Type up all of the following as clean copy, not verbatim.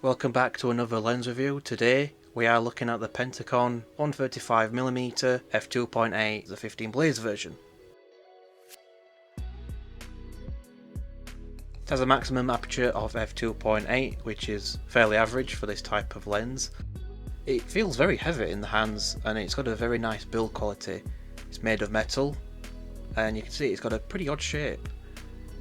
Welcome back to another lens review. Today we are looking at the Pentacon 135mm F2.8, the 15 blaze version. It has a maximum aperture of f2.8, which is fairly average for this type of lens. It feels very heavy in the hands and it's got a very nice build quality. It's made of metal and you can see it's got a pretty odd shape.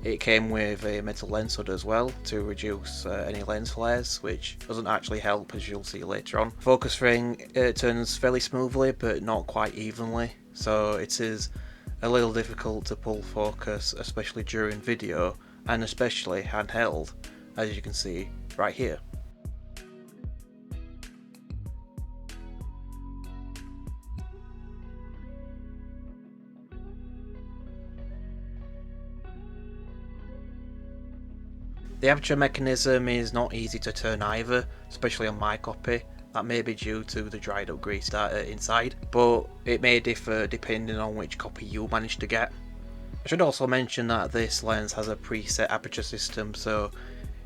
It came with a metal lens hood as well to reduce any lens flares, which doesn't actually help, as you'll see later on. Focus ring turns fairly smoothly but not quite evenly, so it is a little difficult to pull focus, especially during video and especially handheld, as you can see right here. The aperture mechanism is not easy to turn either, especially on my copy. That may be due to the dried up grease data inside, but it may differ depending on which copy you manage to get. I should also mention that this lens has a preset aperture system, so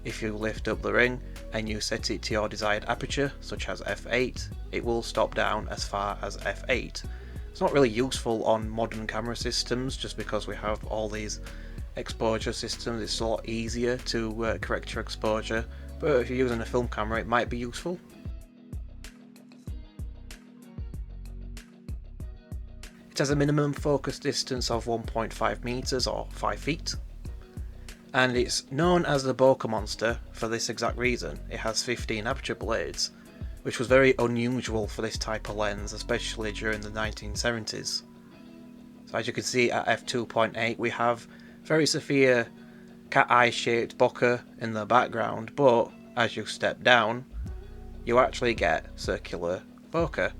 if you lift up the ring and you set it to your desired aperture, such as f8, it will stop down as far as f8. It's not really useful on modern camera systems just because we have all these exposure systems. It's a lot easier to correct your exposure, but if you're using a film camera it might be useful. It has a minimum focus distance of 1.5 meters or 5 feet, and it's known as the Bokeh monster for this exact reason. It has 15 aperture blades, which was very unusual for this type of lens, especially during the 1970s. So as you can see at f2.8 we have very severe cat eye shaped bokeh in the background, but as you step down you actually get circular bokeh,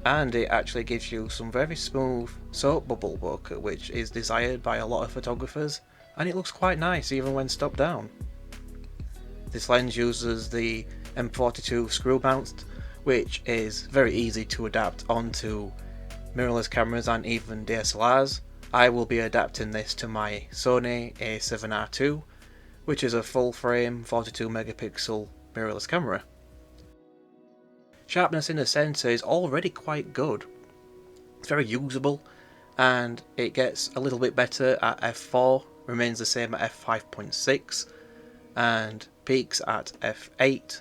and it actually gives you some very smooth soap bubble bokeh, which is desired by a lot of photographers, and it looks quite nice even when stopped down. This lens uses the M42 screw mount, which is very easy to adapt onto mirrorless cameras and even DSLRs. I will be adapting this to my Sony A7R II, which is a full frame 42 megapixel mirrorless camera. Sharpness in the centre is already quite good. It's very usable, and it gets a little bit better at f4, remains the same at f5.6, and peaks at f8,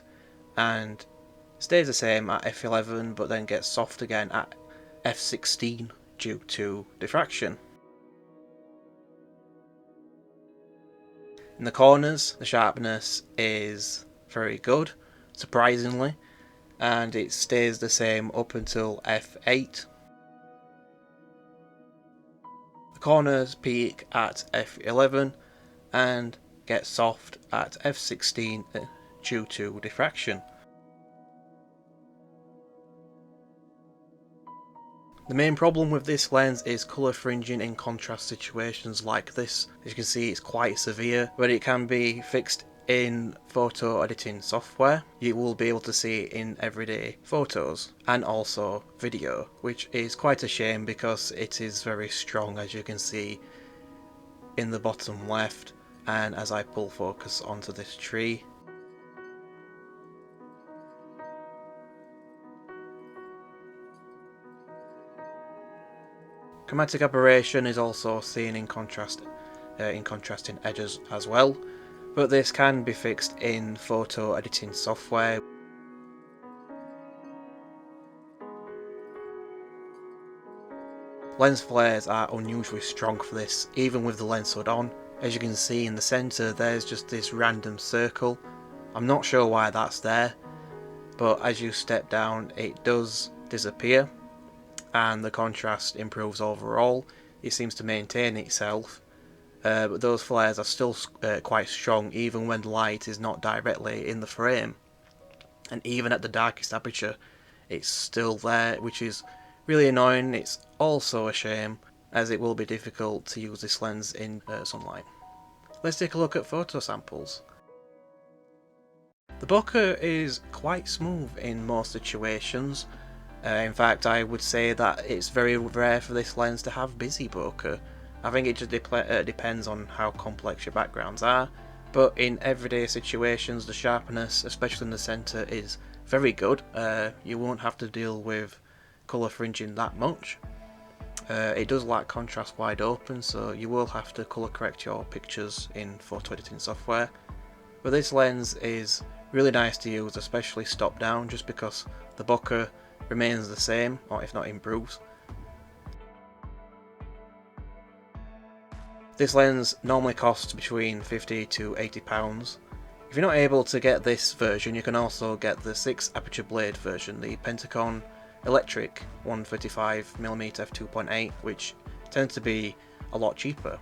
and stays the same at f11 but then gets soft again at f16 due to diffraction. In the corners the sharpness is very good, surprisingly, and it stays the same up until f8. The corners peak at f11 and get soft at f16 due to diffraction. The main problem with this lens is colour fringing in contrast situations like this. As you can see, it's quite severe, but it can be fixed in photo editing software. You will be able to see it in everyday photos and also video, which is quite a shame because it is very strong, as you can see in the bottom left, and as I pull focus onto this tree. Chromatic aberration is also seen in contrasting edges as well, but this can be fixed in photo editing software. Lens flares are unusually strong for this, even with the lens hood on. As you can see in the centre there's just this random circle. I'm not sure why that's there, but as you step down it does disappear, and the contrast improves overall. It seems to maintain itself, but those flares are still quite strong even when light is not directly in the frame, and even at the darkest aperture it's still there, which is really annoying. It's also a shame as it will be difficult to use this lens in sunlight. Let's take a look at photo samples. The bokeh is quite smooth in most situations. In fact, I would say that it's very rare for this lens to have busy bokeh. I think it just depends on how complex your backgrounds are, but in everyday situations the sharpness, especially in the centre, is very good. You won't have to deal with colour fringing that much. It does lack contrast wide open, so you will have to colour correct your pictures in photo editing software. But this lens is really nice to use, especially stop down, just because the bokeh remains the same, or if not improves. This lens normally costs between £50 to £80. If you're not able to get this version, you can also get the 6 aperture blade version, the Pentacon electric 135mm F2.8, which tends to be a lot cheaper.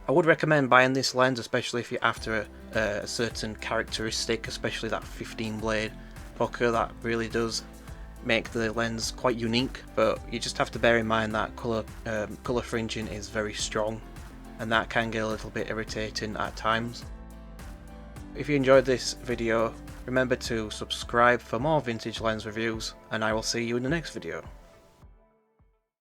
I would recommend buying this lens, especially if you're after a certain characteristic, especially that 15 blade bokeh. That really does make the lens quite unique, but you just have to bear in mind that colour fringing is very strong, and that can get a little bit irritating at times. If you enjoyed this video, remember to subscribe for more vintage lens reviews, and I will see you in the next video.